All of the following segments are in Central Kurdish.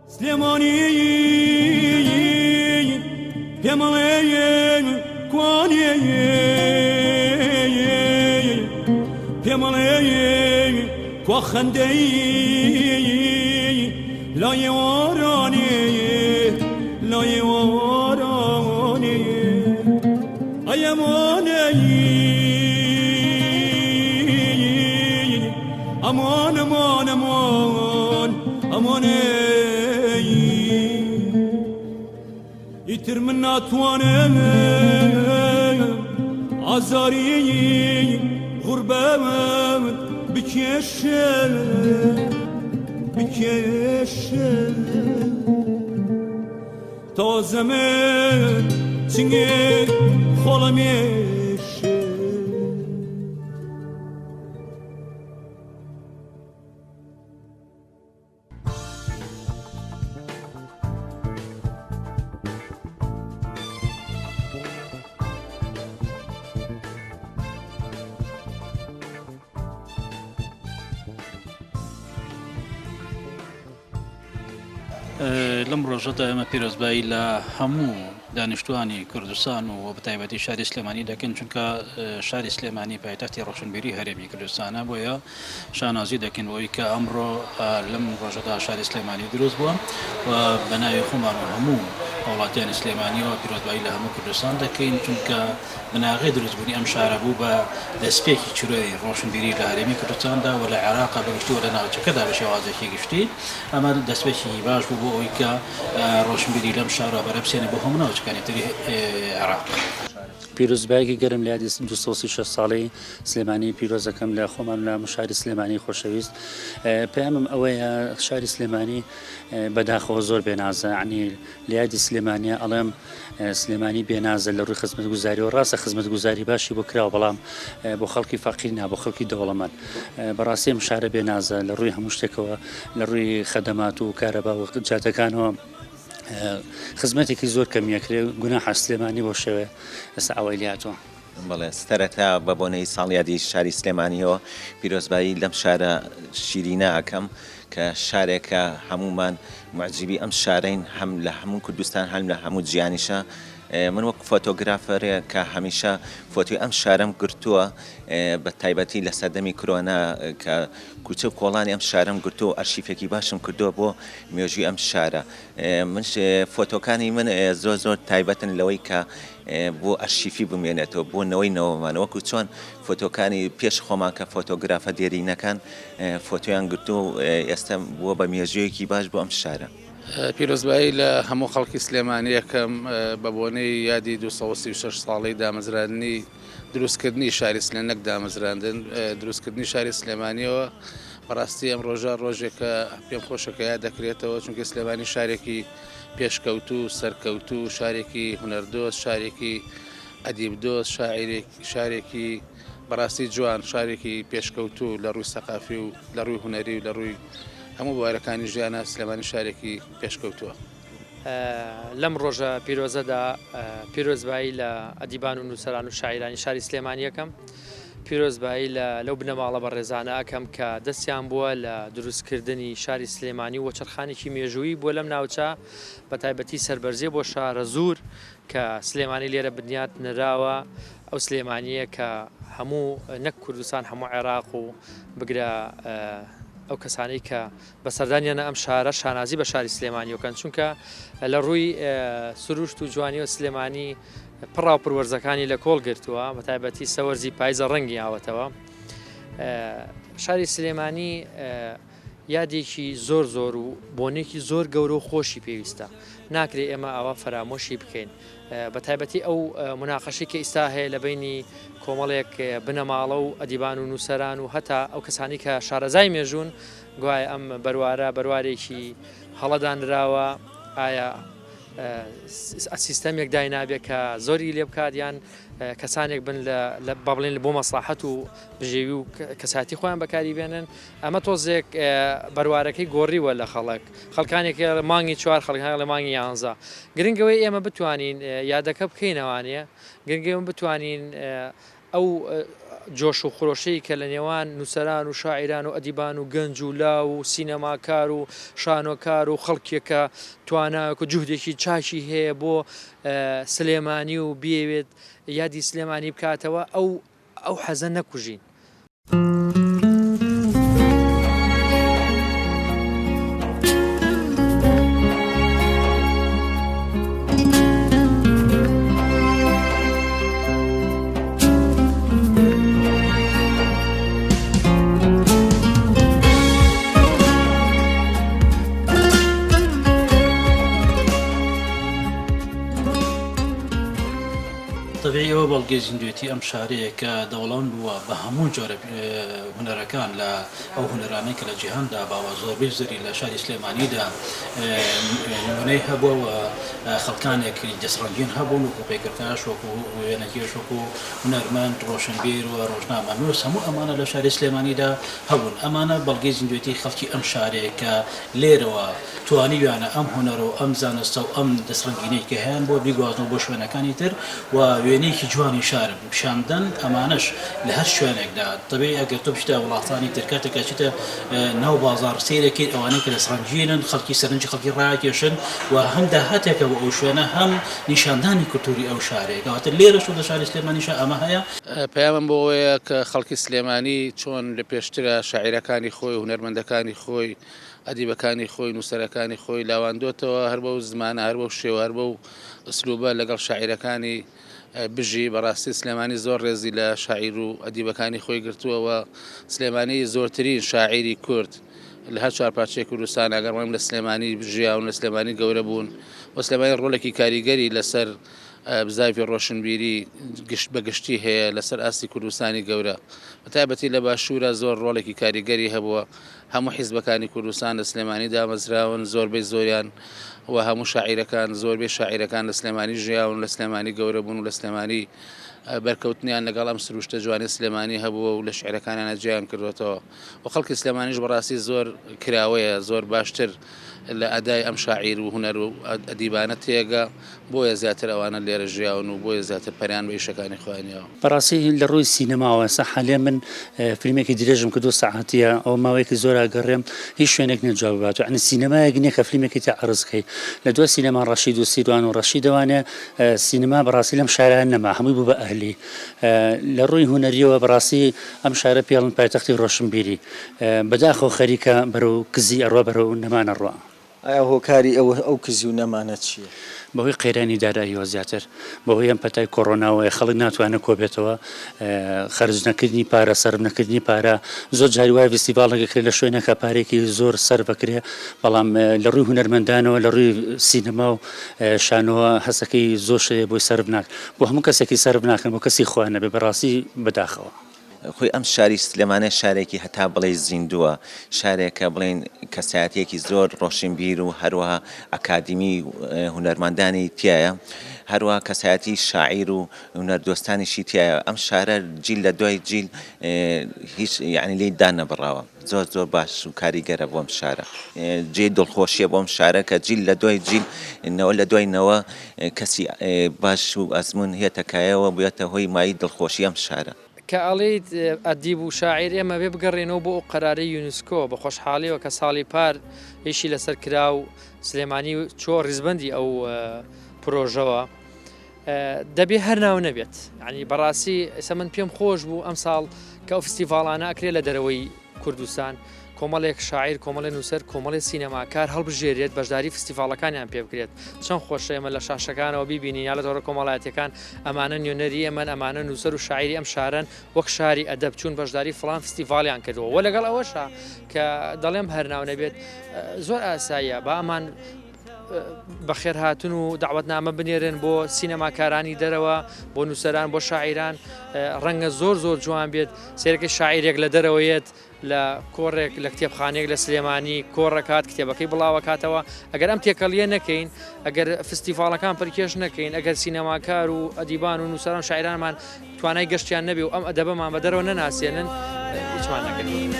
سليماني بيمالي كواني بيمالي كوخندي لا يوراني لا يوراني أياماني أمان أمان أمان أماني يتر من أطواني عزاري غربة بكيش بكيش تا زمان تنگه خالمیش لەم ڕۆژەدا ئێمە پیرۆزبایی لە هەموو دانیشتوانی کوردستان و بە تایبەتی شاری سلێمانی دەکەن چونکە شاری سلێمانی پایتەختی ڕۆشنبیری هەرێمی کوردستانە بۆیە شانازی دەکەن بۆی کە ئەمڕۆ لەم ڕۆژەدا شاری سلێمانی دروست بووە و بە ناوی خۆمان و هەموو وڵاتیانی سلێمانیەوە پیرۆزبایی لە هەموو کوردستان دەکەین چونکە بناغی دروستبوونی ئەم شارە بوو بە دەستپێکی چرۆی ڕۆشنبیری لە هەرێمی کوردستاندا و لە عێراقا بەگشتی و لە ناوچەکەدا بە شێوازێکی گشتی ئەمە دەستپێکی باش بوو بۆ ئەوەی کە ڕۆشنبیری لەم شارە بەرەبسێنێ بۆ هەموو ناوچەکانی تری عێراق. پیرۆزبایەکی گەرم لە یادی 26 ساڵی سلێمانی پیرۆزەکەم لە خۆمان لە شاری سلێمانی خۆشەویست پەیامم ئەوەیە شاری سلێمانی بەداخەوە زۆر بێنازە عنی لە یادی سلێمانیە ئەڵێم سلێمانی بێنازە لە ڕووی خزمەتگوزاری و ڕاستە خزمەتگوزاری باشی بۆ کراوە بەڵام بۆ خەڵکی فەقیرنا بۆ خەڵکی دەوڵەمەند بەڕاستی ئەم شارە بێنازە لە ڕووی هەموو شتێکەوە لە ڕووی خەدەمات و کارەبا و جاتەکانەوە خزمەتێکی زۆر کەمیەکرێ گوناحە سلێمانی بۆ شەوێ ئێستا ئەوەی لاتوە. بەڵێ ستەرەتا بە بۆنەی ساڵیادی شاری سلێمانیەوە پیرۆزبایی لەم شارە شیرینە ئەەکەم کە شارێکە هەمومان معجیبی ئەم شارەین هەم لە هەموو کوردستان هەم لە هەموو جیانیشە من وەک فۆتۆگرافەرێ کە هەمیشە فۆتۆی ئەم شارەم گرتووە بە تایبەتی لە سەردەمی کۆرۆنا کە کوچە و کۆڵانی ئەم شارەم گرتووە ئەرشیفێکی باشم کردووە بۆ مێژووی ئەم شارە من فۆتۆکانی من زۆر تایبەتن لەوەی کە بۆ ئەرشیفی بمێنێتەوە بۆ نەوەی نەوەمان وەکو چۆن فۆتۆکانی پێش خۆمان کە فۆتۆگرافە دێرینەکان فۆتۆیان گرتو و ئێستا بووە بە مێژوویەکی باش بۆ ئەم شارە. پیرۆزبایی لە هەموو خەڵکی سلێمانی یەکەم بە بۆنەی یادی 236 ساڵی دامەزراندنی دروستکردنی شاری سلێنەک دامەزراندن دروستکردنی شاری سلێمانیەوە بەڕاستی ئەم ڕۆژە ڕۆژێکە پێم خۆشەکە یاد دەکرێتەوە چونکە سلێمانی شارێکی پێشکەوتو سەرکەوتو شارێکی هونەردۆست شارێکی ئەدیبدۆست شارێکی بەڕاستی جوان شارێکی پێشکەوتو لە ڕووی سەقافی و لە ڕووی هونەری و لە ڕووی هەموو بوارەکانی ژیانە سلێمانی شارێکی پێشکەوتووە. لەم ڕۆژە پیرۆزەدا پیرۆزبایی لە ئەدیبان و نووسەران و شاعیرانی شاری سلێمانیەکەم پیرۆزبایی لەو بنەماڵە بەڕێزانە ئەەکەم کە دەستیان بووە لە دروستکردنی شاری سلێمانی و چرخانێکی مێژووی بۆ لەم ناوچە بە تایبەتی سەربەرزێ بۆ شارە زوور کە سلێمانی لێرە بنیات نراوە ئەو سلێمانیە کە هەموو نەک کوردستان هەموو عێراق و بگرە ئەو کەسانەی کە بە سەردانیانە ئەم شارە شانازی بە شاری سلێمانیەکەن چونکە لە ڕووی سروشت و جوانی و سلێمانی پڕاو پروەرزەکانی لە کۆڵ گرتووە بە تایبەتی سەوەرزی پایزە ڕەنگی ئاوەتەوە شاری سلێمانی یادێکی زۆر و بۆنێکی زۆر گەورە و خۆشی پێویستە ناکرێ ئێمە ئەوە فەرامۆشی بکەین بە تایبەتی ئەو مناقەشی کە ئیستا هەیە لە بینی کۆمەڵێک بنەماڵە و ئەدیبان و نووسەران و هەتا ئەو کەسانی کە شارەزای مێژوون گوایە ئەم بەروارێکی هەڵەدانراوە ئایا سیستەمێک داینابێت کە زۆری لێ بکات یان کەسانێک بن لە بەڵێن بۆ مەسلحەت و بژێوی و کەساتی خۆیان بەکاری بێنن ئەمە تۆزێک بەروارەکەی گۆڕیوە لە خەڵکانێک لە مانگی 4 خەڵکان لە مانگی 11 گرنگەوەی ئێمە بتوانین یادەکە بکەینەوانەیە گرنگەوە بتوانین ئەو جۆش و خۆشەی کە لە نێوان نووسەران و شاعیران و ئەدیبان و گەنج و لاو و سینەماکار و شانۆکار و خەڵکێکە تواناوەکە جوهدێکی چاکی هەیە بۆ سلێمانی و بێوێت یادی سلێمانی بکاتەوە ئەو حەزە نەکوژین. طبيعي بەڵگەی زیندوێتی ئەم شارەیە کە دەوڵەن بووە بە هەموو جۆرە هونەرەکان لە ئەو هونەرانەی کە لە جیهاندا باوە زۆربەی زەری لە شاری سلێمانیدا نمونەی هەبووە خەڵکانێکی دەسڕەنگین هەبوون و پێکردکاش وەکو وێنەکێش وەکو هونەرمەند ڕۆشنبیر و ڕۆژنامەنووس هەموو ئەمانە لە شاری سلێمانیدا هەبوون. ئەمانە بەڵگەی زیندوێتی خەڵکی ئەم شارەیە کە لێرەوە توانیویانە ئەم هونەر و ئەم زانستە و ئەم دەسڕەنگینەی کە هەیەن بۆ بیگوازنەوە بۆ شوێنەکانی تر و وێنەیەکی جوانی شارە پیشاندن ئەمانەش لە هەر شوێنێکدا طبیعی ئەگەر تۆ بشتە وڵاتانی ترکاتێکە چیتە ناو بازار سیرەکەی ئەوانەی کە دەسڕەنگینن خەڵکی سەرنجی خەڵکی ڕاکێشن و هەم داهاتێکە بۆ ئەو شوێنە هەم نیشاندانی کولتوری ئەو شارێک کەواتە لێرەش و لە شاری سلێمانیش ئەمە هەیە. پەیامم بۆ ئەوەیە کە خەڵکی سلێمانی چۆن لە پێشترە شاعیرەکانی خۆی هونەرمەندەکانی خۆی ئەدیبەکانی خۆی نووسەرەکانی خۆی لاواندۆتەوە هەر بەو زمانە هەر بەو شێوە هەر بەو ئەسلوبە لەگەڵ شاعیرەکانی بژی بەڕاستی سلێمانی زۆر ڕێزی لە شاعیر و ئەدیبەکانی خۆی گرتووەوە. سلێمانی زۆرترین شاعیری کورد لە هەر چوارپارچەی کوردستان ئەگەڕێم لە سلێمانی بژیاون لە سلێمانی گەورە بوون و سلێمانی ڕۆڵێکی کاریگەری لەسەر بزاوی ڕۆشنبیری بەگشتی هەیە لەسەر ئاستی کوردستانی گەورە بەتایبەتی لە باشوورە زۆر ڕۆڵێکی کاریگەری هەبووە. هەموو حیزبەکانی کوردستان لە سلێمانی دامەزراون زۆربەی زۆریان و هەموو شاعیرەکان زۆربەی شاعیرەکان لە سلێمانی ژیاون لە سلێمانی گەورە بوون و لە سلێمانی بەرکەوتنیان لەگەڵ ئەم سروشتە جوانی سلێمانی هەبووە و لە شعرەکانیانە جیان کردوێتەوە و خەڵکی سلێمانیش بەڕاستی زۆر کراوەیە زۆر باشتر لە ئەدای ئەم شاعیر و هونەر و ئەدیبانە تێگە بۆیە زیاتر ئەوانە لێرە ژیاون و بۆیە زیاتر پەریان بە ئیشەکانی خۆیانەوە. بەڕاستی لە ڕووی سینەماوە سەحالێ من فیلمێکی درێژم کە 2 ساعتیە ئەو ماوەیەکی زۆر ئاگەڕێم هیچ شوێنێک نەجواب باتوە ئەنی سینەمایەک نییە کە فیلمێکی تا عرضکەی لە دوای سینەما ڕەشید و سیروان و ڕەشیدەوانێ سینەما بەڕاستی لەم شاران نەما هەمووی بوو بە ئەهلی لە ڕووی هونەریەوە بەڕاستی ئەم شارە پێڵن پایتەختی ڕۆشنبیری بەداخەوە خەریکە بەرەو کزی ئەڕوا بەرەو نەمانە ڕوا. ئایا هۆکاری ئەو کزی و نەمانە چییە؟ بەهۆی قەیرانی داراییەوە زیاتر بەهۆی ئەم پەتای کۆڕۆناوەیە خەڵک ناتوانێت کۆبێتەوە خەرج نەکردنی پارە سەرف نەکردنی پارە زۆر جاری وایە فستیڤالێکەکرێت لە شوێنەکە پارێکی زۆر سەر بکرێ بەڵام لە ڕووی هونەرمەندانەوە لە ڕووی سینەما و شانۆوە هەسەکەی زۆر شەیە بۆی سەرف ناک بۆ هەموو کەسێکی سەرف ناکەن بۆ کەسی خۆیانە بێ بەڕاستی بەداخەوە. خۆی ئەم شاری سلێمانە شارێکی هەتا بڵێ زیندووە شارێکە بڵێن کەسایەتێکی زۆر ڕۆشنبیر و هەروەها ئەکادیمی هونەرمەندانی تایە هەروەها کەسایەتی شاعیر و هونەردۆستانیشی تایە ئەم شارە جیل لە دوای جیل هیچ یعنی لی دانەبڕاوە زۆر باش و کاریگەرە بۆم شارە جێ دڵخۆشیە بۆم شارە کە جیل لە دوای جیل نەوە لە دوایەوە کەسی باش و ئەزمون هێتەکایەوە بێتە هۆی مای دڵخۆشی ئەم شارە. کە ئەڵێیت ئەدیب و شاعیر ئێمە بێ بگەڕێنەوە بۆ ئەو قەرارەی یونسکۆ بە خۆشحاڵیەوە کە ساڵی پار هیچی لەسەر کرا و سلێمانی چۆ ڕیزبەندی ئەو پرۆژەوە دەبێ هەر ناو نەبێت ینی بەڕاستی ئێستا من پێم خۆش بوو ئەم ساڵ کە ئەو فستیڤالانە ئەکرێت لە دەرەوەی کوردستان کۆمەڵێک شاعیر کۆمەڵی نووسەر کۆمەڵی سینەماکار هەڵبژێرێت بەشداری فستیڤالەکانیان پێ بکرێت چەند خۆشە ئێمە لە شاشەکانەوە بیبینین یا لە تۆڕە کۆمەڵایەتەکان ئەمانە نوێنەری ئەمەن ئەمانە نووسەر و شاعری ئەم شارن وەک شاری ئەدەب چوون بەشداری فڵان فستیڤالیان کردەوە وە لەگەڵ ئەوەشە کە دەڵێم هەرناو نەبێت زۆر ئاساییە با ئەمان بەخێر هاتون و داوەتنامە بنێرن بۆ سینەماکارانی دەرەوە بۆ نووسەران بۆ شاعیران ڕەنگە زۆر جوان بێت سێرەکەی شاعیرێک لە دەرەوەیەت لە کۆڕێک لە کتێبخانێک لە سلێمانی کۆڕەکات کتێبەکەی بڵاوە کاتەوە ئەگەر ئەم تێکەڵیە نەکەین ئەگەر فستیڤالەکان پڕکێش نەکەین ئەگەر سینەماکار و ئەدیبان و نووسەران شاعیرانمان توانای گەشتیان نەبێ و ئەم ئەدەبەمان بە دەرەوە نەناسێنن هیچمان نەکەین.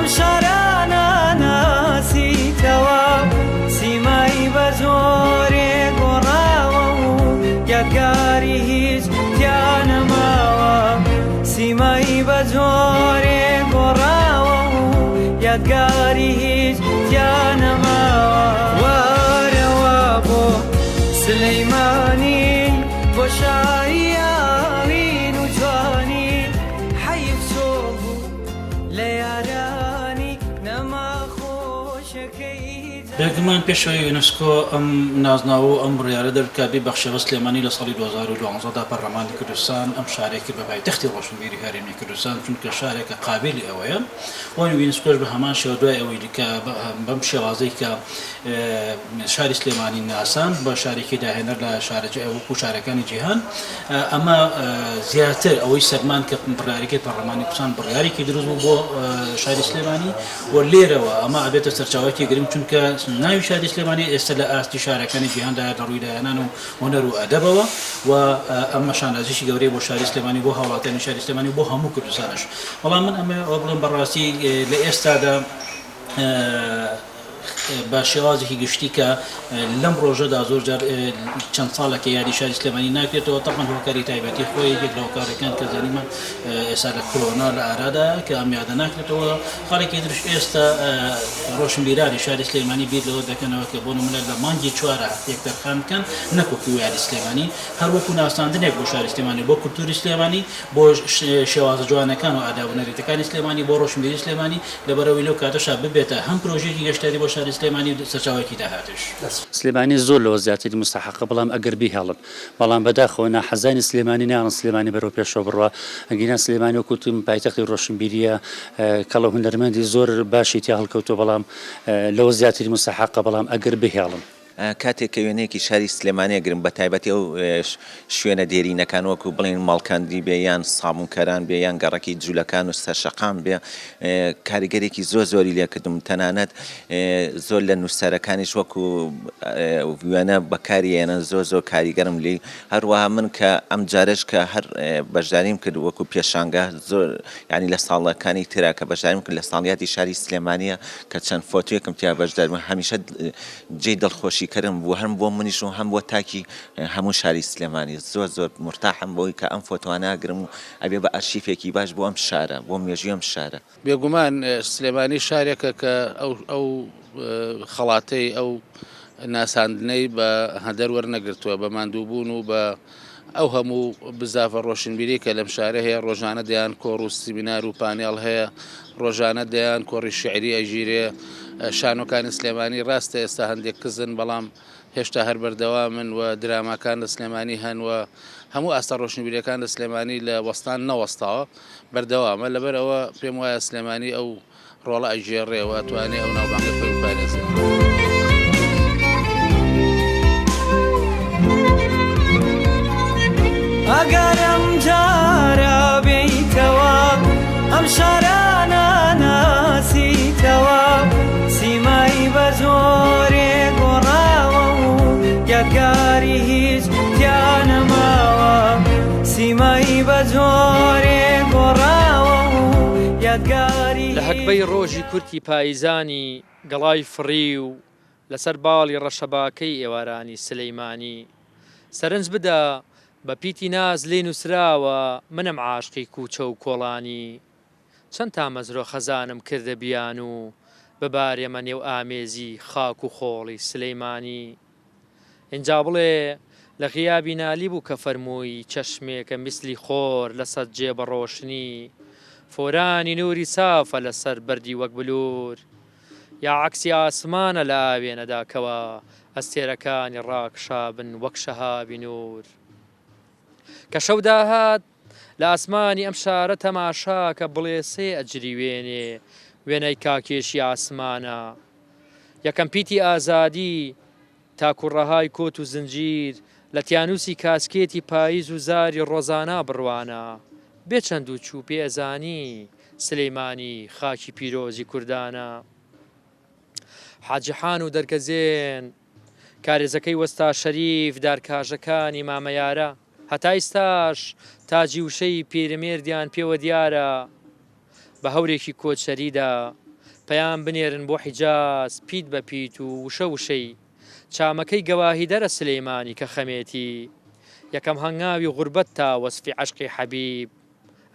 ئەم شارانە ناسیتەوە سیمای بە زۆرێ گۆڕاوە و یادگاری هیچ تیانەماوە سیمای بە زۆرێ گۆڕاوە و یادگاری هیچ تیانەماوە وارەوە بۆ سلەیمانی بۆ شاری ئاوین و جوانی حەیف چۆ بوو لە یارانی نەماخۆشەکەی بێگومان پێشەوەی یونسکۆ ئەم نازناوە ئەم بڕیارە دەرکا بێ بەخشەوە سلێمانی لە ساڵی 2012دا پەرلەمانی کوردستان ئەم شارێکی بە پایتەختی ڕۆشنبیری هەرێمی کوردستان چونکە شارێکە قابلی ئەوەیە وان یونسکۆش بە هەمان شێوە دوای ئەوەی دیکە بەم شێوازەی کە شاری سلێمانی ناسان بە شارێکی داهێنەر لە وەکو شارەکانی جیهان ئەمە زیاتر ئەوەی سەرمان کە بڕیارەکەی پەرلەمانی کوردستان بڕیارێکی دروست بوو بۆ شاری سلێمانی و لێرەوە ئەمە ئەبێتە سەرچاوەکی گرنگ چونکە ناوی شاری سلێمانی ئێستا لە ئاستی شارەکانی جیهاندا لە ڕووی داهێنان و هونەر و ئەدەبەوە و ئەمە شانازیشی گەورەی بۆ شاری سلێمانی بۆ هاوڵاتیانی شاری سلێمانی بۆ هەموو کوردستانش بەڵام من ئەمە ئەوە بڵێم بەڕاستی لە ئێستادا بە شێوازێکی گشتی کە لەم ڕۆژەدا زۆر جار چەند ساڵێکە یادی شاری سلێمانی ناکرێتەوە تەقەن هۆکاری تایبەتی خۆی یەک لە هۆکارەکان کە زانیمان ئێستا لە کۆرۆنا لە ئارادا کە ئەم یادە ناکرێتەوە خەڵێکی درش ئێستا ڕۆشنبیرانی شاری سلێمانی بیر لەوە دەکەنەوە کە بۆ نمونە لە مانگی چوارە یەکتەرخان بکەن نەکۆکی یادی سلێمانی هەروەکو ناساندنێک بۆ شاری سلێمانی بۆ کولتوری سلێمانی بۆ شێوازە جوانەکان و ئادا و نەریتەکانی سلێمانی بۆ ڕۆشنبیری سلێمانی لەبەرەوەی لەو کاتەشا ببێتە هەم پرۆژێکی گەشتیاری بۆ شاری سلێمانی سەرچاوێکی داهاتش سلێمانی زۆر لەوە زیاتری مستحقە بەڵام ئەگەر بیهێڵن بەڵام بەداخەوە ناحەزانی سلێمانی ناڵن سلێمانی بەرەو پێشەوە بڕوە ئەگینا سلێمانی وەکوتم پایتەختی ڕۆشنبیریە کەڵە هونەرمەندی زۆر باشی تیا هەڵکەوتووە بەڵام لەوە زیاتری مستحقە بەڵام ئەگەر بهێڵن کاتێک کە وێنەیەکی شاری سلێمانیە گرم بە تایبەتی ئەو شوێنە دێرینەکان وەکو بڵێن ماڵکاندی بێ یان سابونکەران بێ یان گەڕەکی جوولەکان و سەرشەقام بێ کاریگەرێکی زۆری لێکردم تەنانەت زۆر لە نووسەرەکانیش وەکو وێنە بەکارێنە زۆر کاریگەرم لی هەروەها من کە ئەم جارش کە هەر بەشداریم کرد وەکو پێشانگە زۆر ینی لە ساڵەکانی ترا کە بەشداریم کرد لە ساڵیاتی شاری سلێمانیە کە چەند فۆتویەکم تیا بەشدارم هەمیشە جێی دڵخۆشی کردم بۆ هەم بۆ منیش و هەم بۆ تاکی هەموو شاری سلێمانی زۆر مرتاحم بۆی کە ئەم فۆتواناگرم و ئەبێ بە ئارشیفێکی باش بۆ ئەم شارە بۆ مێژوی ئەم شارە بێگومان سلێمانی شارێکە کە ئەو خەڵاتەی ئەو ناساندنەی بە هەدەر وەرنەگرتووە بە ماندووبوون و بە ئەو هەموو بزافە ڕۆشنبیری کە لەم شارە هەیە ڕۆژانە دەیان کۆڕ و سیمینار و پانێڵ هەیە ڕۆژانە دەیان کۆڕی شعری ئەژیرێ شانۆکانی سلێمانی ڕاستە ئێستا هەندێک کزن بەڵام هێشتا هەر بەردەوامن و دراماکان لە سلێمانی هەنوە هەموو ئاستا ڕۆشنبیریەکان لە سلێمانی لە وەستان نەوەستاوە بەردەوامە لەبەر ئەوە پێم وایە سلێمانی ئەو ڕۆڵە ئەژێڕێەوە توانێ ئەو ناوبانگە خۆی بپارێزێت. ئەگەرم جارە بێیتەوە ئەم شارانە ناسیتەوە سیمای بە زۆرێ گۆڕاوە و یادگاری هیچ تیانەماوە سیمای بە زۆرێ گۆڕاوە و یادگاری لە هەکبەی ڕۆژی کورتی پاییزانی گەڵای فڕی و لەسەر باڵی ڕەشەباکەی ئێوارانی سلەیمانی سەرنج بدە بە پیتی ناز لێ نووسراوە منم عاشقی کوچە و کۆڵانی چەند تا مەزرۆ خەزانم کردە بیان و ببارێمە نێو ئامێزی خاک و خۆڵی سلەیمانی ئینجا بڵێ لە غیابی نالی بوو کە فەرمووی چەشمێکە میسلی خۆر لەسەر جێ بە ڕۆشنی فۆرانی نووری سافە لەسەر بەردی وەک بلور یا عەکسی ئاسمانە لە ئاوێنەداکەوە ئەستێرەکانی ڕاکشابن وەک شەهابی نور کە شەو داهات لە ئاسمانی ئەم شارە تەماشاکە بڵێسێ ئەجری وێنێ وێنەی کاکێشی ئاسمانە یەکەم پیتی ئازادی تاکوڕەهای کۆت و زنجیر لە تیانوسی کاسکێتی پاییز و زاری ڕۆزانە بڕوانە بێچەند و چوو پێزانی سلەیمانی خاکی پیرۆزی کوردانە حاجحان و دەرکەزێن کارێزەکەی وەستا شەریف دارکاژەکانی مامەیارە هەتا ئێستاش تاجی وشەی پیرەمێردیان پێوە دیارە بە هەورێکی کۆچەریدا پەیام بنێرن بۆ حیجاز پیت بە پیت و وشە وشەی چامەکەی گەواهی دەرە سلەیمانی کە خەمێتی یەکەم هەنگاوی غوربەت تا وەسفی عەشقی حەبیب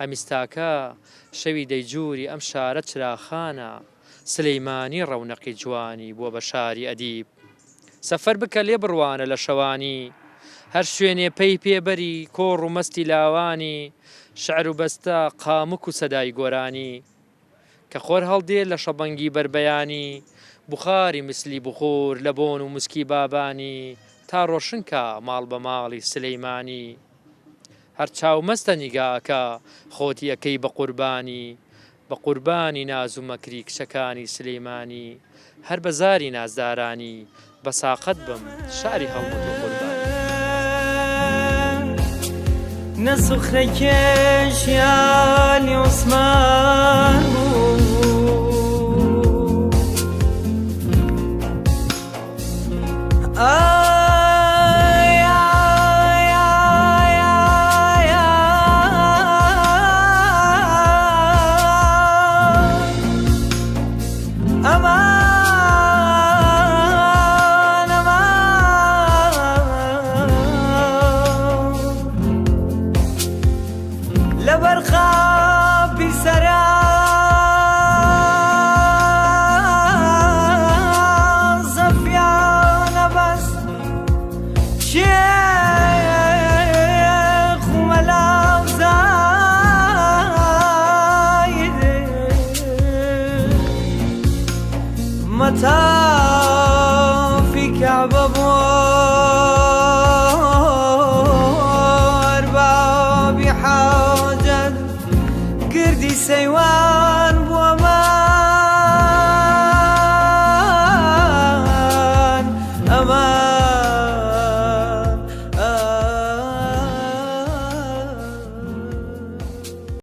ئەمیستاکە شەوی دەیجووری ئەم شارە چراخانە سلەیمانی ڕەونەقی جوانی بووە بە شاری ئەدیب سەفەر بکە لێ بڕوانە لە شەوانی هەر شوێنێ پێی پێبەری کۆڕ و مەستی لاوانی شعر و بەستە قامک و سەدای گۆرانی کە خۆر هەڵدێ لە شەبەنگی بربەیانی بخاری مسلی بخور لە بۆن و مسکی بابانی تا ڕۆشنکە ماڵ بە ماڵی سلەیمانی هەر چاومەستە نیگاکە خۆتی ئەەکەی بە قوربانی بە قوربانی ناز و مەکری کچەکانی سلەیمانی هەر بەزاری نازدارانی بە ساقەت بم شاری هەڵمەت و قوربانی نەسوخرەکێش یالی عوسمان بوو في كعبة بوار بابي حاجة قردي سيوان